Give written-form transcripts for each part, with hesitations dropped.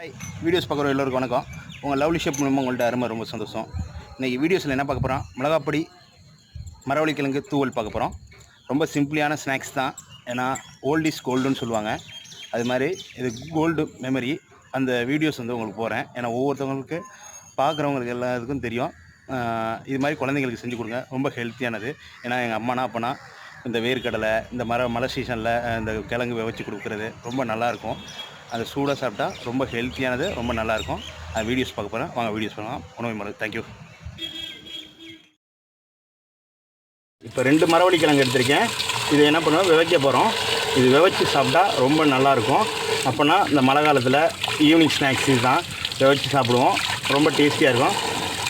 Hi, videos பார்க்குற எல்லோருக்கும் வணக்கம். உங்கள் லவ்லி ஷேப் மூலமாக உங்கள்கிட்ட ரொம்ப சந்தோஷம். இன்றைக்கி வீடியோஸில் என்ன பார்க்க போகிறோம்? மிளகாப்பொடி, மரவள்ளிக்கிழங்கு தூவல் பார்க்க போகிறோம். ரொம்ப சிம்பிளான ஸ்நாக்ஸ் தான். ஏன்னா ஓல்ட் இஸ் கோல்டுன்னு சொல்லுவாங்க. அது மாதிரி இது கோல்டு மெமரி. அந்த வீடியோஸ் உங்களுக்கு போகிறேன். ஏன்னா ஒவ்வொருத்தவங்களுக்கு பார்க்குறவங்களுக்கு எல்லாத்துக்கும் தெரியும். இது மாதிரி குழந்தைங்களுக்கு செஞ்சு கொடுங்க. ரொம்ப ஹெல்த்தியானது. ஏன்னா எங்கள் அம்மானா அப்போனா இந்த வேர்க்கடலை, இந்த மழை சீசனில் இந்த கிழங்கு வச்சு கொடுக்குறது ரொம்ப நல்லாயிருக்கும். அது சூடாக சாப்பிட்டா ரொம்ப ஹெல்த்தியானது, ரொம்ப நல்லாயிருக்கும். அது வீடியோஸ் பார்க்க போகிறேன். வாங்க வீடியோஸ் பண்ணலாம். உணவு முறை. தேங்க்யூ. இப்போ 2 மரவள்ளி கிழங்கு எடுத்திருக்கேன். இது என்ன பண்ணுவோம், விதைக்க போகிறோம். இது விதைச்சி சாப்பிட்டா ரொம்ப நல்லாயிருக்கும். அப்போனா இந்த மழை காலத்தில் ஈவினிங் ஸ்நாக்ஸ் தான் விதைச்சி சாப்பிடுவோம். ரொம்ப டேஸ்டியாக இருக்கும்.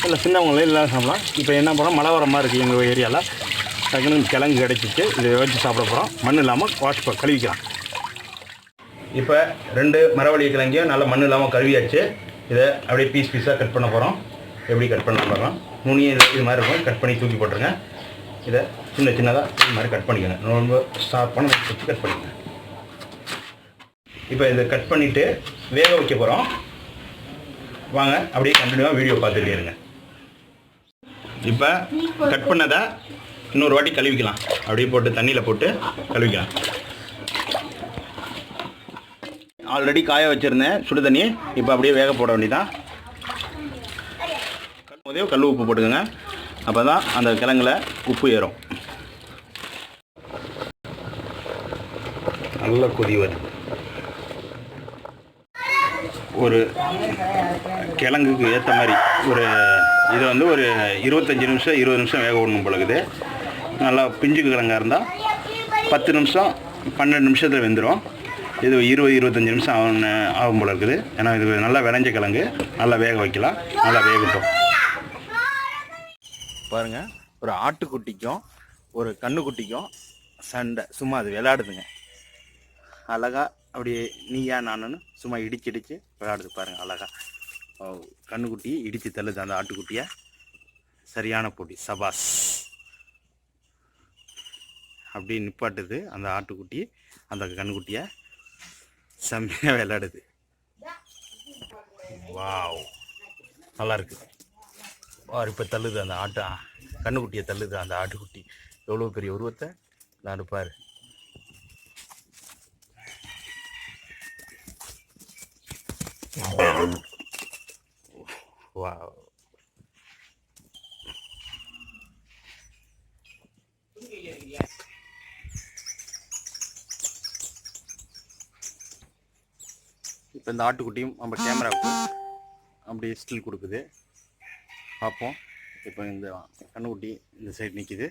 இல்லை சின்னவங்களே எல்லாம் சாப்பிடலாம். இப்போ என்ன பண்ணுறோம், மழை வர மாதிரி இருக்குது எங்கள் ஏரியாவில். டக்குன்னு கிழங்கு கிடச்சிட்டு இதை விதைச்சி சாப்பிட போகிறோம். மண் இல்லாமல் கழுவிக்கலாம். இப்போ 2 மரவள்ளி கிழங்கையும் நல்லா மண் இல்லாமல் கழுவியாச்சு. இதை அப்படியே பீஸாக கட் பண்ண போகிறோம். எப்படி கட் பண்ண போகிறோம், நுனியை இது மாதிரி இருக்கும். கட் பண்ணி தூக்கி போட்டுருங்க. இதை சின்னதாக இது மாதிரி கட் பண்ணிக்கோங்க. ரொம்ப ஷார்ப்பான வச்சு கட் பண்ணிக்கோங்க. இப்போ இதை கட் பண்ணிவிட்டு வேக வைக்க போகிறோம். வாங்க அப்படியே கண்டினியூவாக வீடியோ பார்த்துட்டே இருங்க. இப்போ கட் பண்ணதை இன்னொரு வாட்டி கழுவிக்கலாம். அப்படியே போட்டு தண்ணியில் போட்டு கழுவிக்கலாம். ஆல்ரெடி காய வச்சுருந்தேன் சுடு தண்ணி. இப்போ அப்படியே வேக போட வேண்டியதான். போதே கல் உப்பு போட்டுக்கோங்க. அப்போ தான் அந்த கிழங்குல உப்பு ஏறும். நல்ல கொதி வருது. ஒரு கிழங்குக்கு ஏற்ற மாதிரி இதை ஒரு 25 நிமிஷம் 20 நிமிஷம் வேக விடணும் போலக்குது. நல்லா பிஞ்சு கிழங்காக இருந்தால் 10 நிமிஷம் 12 நிமிஷத்தில் வெந்துடும். இது 20-25 நிமிஷம் ஆகும் போல இருக்குது. ஏன்னா இது நல்லா விளைஞ்ச கிழங்கு. நல்லா வேக வைக்கலாம். நல்லா வேகட்டும். பாருங்கள், ஒரு ஆட்டுக்குட்டிக்கும் ஒரு கண்ணுக்குட்டிக்கும் சண்டை. சும்மா அது விளையாடுதுங்க. அழகாக அப்படியே நீயா நானுன்னு சும்மா இடிச்சு விளையாடுது பாருங்கள். அழகாக கண்ணுக்குட்டி இடித்து தள்ளுது அந்த ஆட்டுக்குட்டியை. சரியான போட்டி. சபாஸ். அப்படியே நிப்பாட்டுது அந்த ஆட்டுக்குட்டி அந்த கண்ணுக்குட்டியை. செம்மையாக விளையாடுது. வாவ், நல்லா இருக்குது. இப்போ தள்ளுது அந்த கண்ணுக்குட்டியை தள்ளுது அந்த ஆட்டுக்குட்டி. எவ்வளோ பெரிய உருவத்தை நான் பாரு. வாவ். இப்போ இந்த ஆட்டுக்குட்டியும் நம்ம கேமராவுக்கு அப்படியே ஸ்டில் கொடுக்குது. பார்ப்போம். இப்போ இந்த கண்ணுக்குட்டி இந்த சைடு நிற்கிது.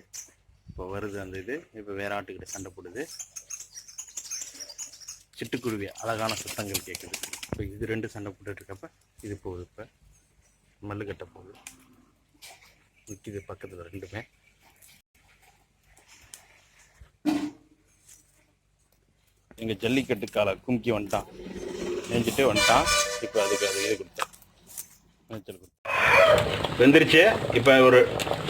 இப்போ வருது அந்த இது. இப்போ வேறு ஆட்டுக்கிட்ட சண்டை போடுது. சிட்டுக்குருவி அழகான சத்தங்கள் கேட்குது. இப்போ இது 2 சண்டை போட்டுட்ருக்கப்ப இது போகுது. இப்போ மல்லுக்கட்டை போகுது. நிற்கிது பக்கத்தில் 2மே. எங்கள் ஜல்லிக்கட்டு காலை கும்கி வந்துட்டான். நெஞ்சிட்டு வந்துட்டான். இப்போ அதுக்கு இது கொடுத்தேன். நீச்சல் கொடுத்தேன். வெந்துருச்சு. இப்போ ஒரு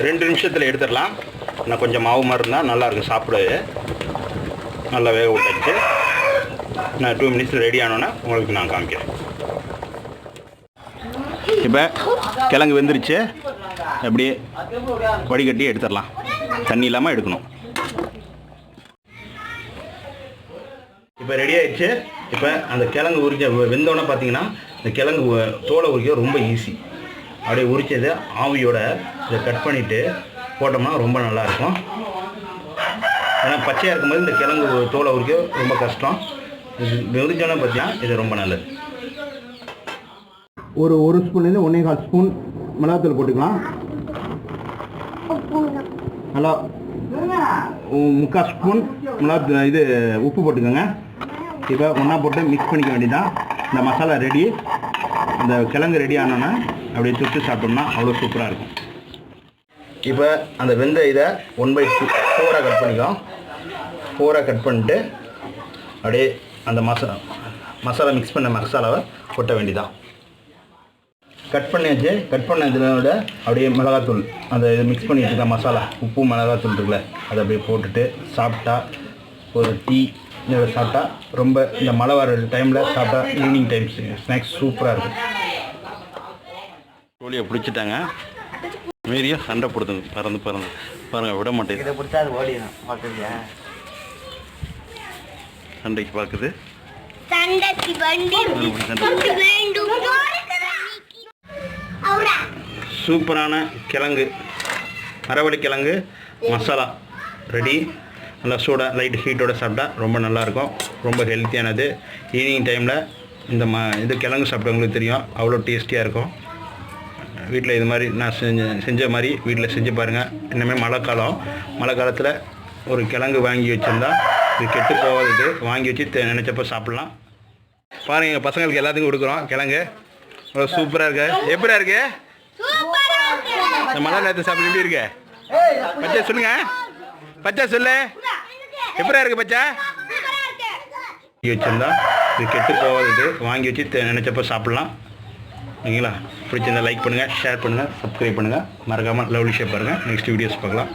2 நிமிஷத்தில் எடுத்துடலாம். இன்னும் கொஞ்சம் மாவு மாதிரி இருந்தால் நல்லாயிருக்கும் சாப்பிடவே. நல்லா வேக விட்டாச்சு. நான் 2 மினிட்ஸில் ரெடி ஆனோன்னே உங்களுக்கு நான் காமிக்கிறேன். இப்போ கிழங்கு வெந்துருச்சு. அப்படியே வடிகட்டி எடுத்துடலாம். தண்ணி இல்லாமல் எடுக்கணும். இப்போ ரெடி ஆகிடுச்சு. இப்போ அந்த கிழங்கு உரிக்க வெந்தோடனே பார்த்தீங்கன்னா இந்த கிழங்கு தோலை உரிக்க ரொம்ப ஈஸி. அப்படியே உரிச்சதை ஆவியோட இதை கட் பண்ணிவிட்டு போட்டோம்னா ரொம்ப நல்லாயிருக்கும். ஏன்னா பச்சையாக இருக்கும்போது இந்த கிழங்கு தோலை உரிக்க ரொம்ப கஷ்டம். இது உரிச்சோன்னே பார்த்தீங்கன்னா இது ரொம்ப நல்லது. ஒரு ஸ்பூன்லேருந்து 1.25 ஸ்பூன் மிளகாத்தூள் போட்டுக்கலாம். நல்லா 3/4 ஸ்பூன் இது உப்பு போட்டுக்கோங்க. இப்போ ஒன்றா போட்டு மிக்ஸ் பண்ணிக்க வேண்டியதான். இந்த மசாலா ரெடி. இந்த கிழங்கு ரெடி ஆனோன்னா அப்படியே சுட்டு சாப்பிட்டோம்னா அவ்வளோ சூப்பராக இருக்கும். இப்போ அந்த வெந்த இதை 1/4 கட் பண்ணிக்கலாம். 4 கட் பண்ணிட்டு அப்படியே அந்த மசாலா மிக்ஸ் பண்ண மசாலாவை கொட்ட வேண்டியதான். கட் பண்ணியாச்சு. கட் பண்ண இதோட அப்படியே மிளகாத்தூள் அந்த மிக்ஸ் பண்ணிட்டு இருக்க மசாலா உப்பு மிளகாத்தூள் இருக்குல்ல அதை அப்படியே போட்டுட்டு சாப்பிட்டா ஒரு டீ இதோட சாப்பிட்டா ரொம்ப இந்த மழை வர டைமில் சாப்பிட்டா ஈவினிங் டைம்ஸ் ஸ்நாக்ஸ் சூப்பராக இருக்கும். கோழியை பிடிச்சிட்டாங்க, மீறியா சண்டை போடுதுங்க, பறந்து பாருங்கள், விட மாட்டேங்குது. இதை பிடிச்சா அது ஓடிடும் பார்க்குறியா? சண்டைக்கு பார்க்குது. சூப்பரான கிழங்கு, மரவள்ளி கிழங்கு மசாலா ரெடி. நல்லா சூடாக லைட் ஹீட்டோட சாப்பிட்டா ரொம்ப நல்லாயிருக்கும், ரொம்ப ஹெல்த்தியானது. ஈவினிங் டைமில் இந்த இது கிழங்கு சாப்பிட்டவங்களுக்கு தெரியும், அவ்வளோ டேஸ்டியாக இருக்கும். வீட்டில் இது மாதிரி நான் செஞ்ச மாதிரி வீட்டில் செஞ்சு பாருங்கள். இனிமேல் மழை காலத்தில் ஒரு கிழங்கு வாங்கி வச்சுருந்தா இது கெட்டு போகாது, வாங்கி வச்சு நினச்சப்போ சாப்பிட்லாம். பாருங்கள், எங்கள் பசங்களுக்கு எல்லாத்துக்கும் கொடுக்குறோம் கிழங்கு. அவ்வளோ சூப்பராக இருக்கு. எப்படியா இருக்கு இந்த மழை நேரத்தை சாப்பிட்டு? எப்படி இருக்கு பச்சை? சொல்லுங்க பச்சை, சொல்லு எப்படியா இருக்கு பச்சை? வச்சுருந்தா இது கெட்டு போகாது, வாங்கி வச்சு நினச்சப்போ சாப்பிட்லாம். ஓகேங்களா? பிடிச்சிருந்தா லைக் பண்ணுங்கள், ஷேர் பண்ணுங்கள், சப்ஸ்கிரைப் பண்ணுங்கள். மறக்காமல் லவ்லி ஷேப் பாருங்கள். நெக்ஸ்ட் வீடியோஸ் பார்க்கலாம்.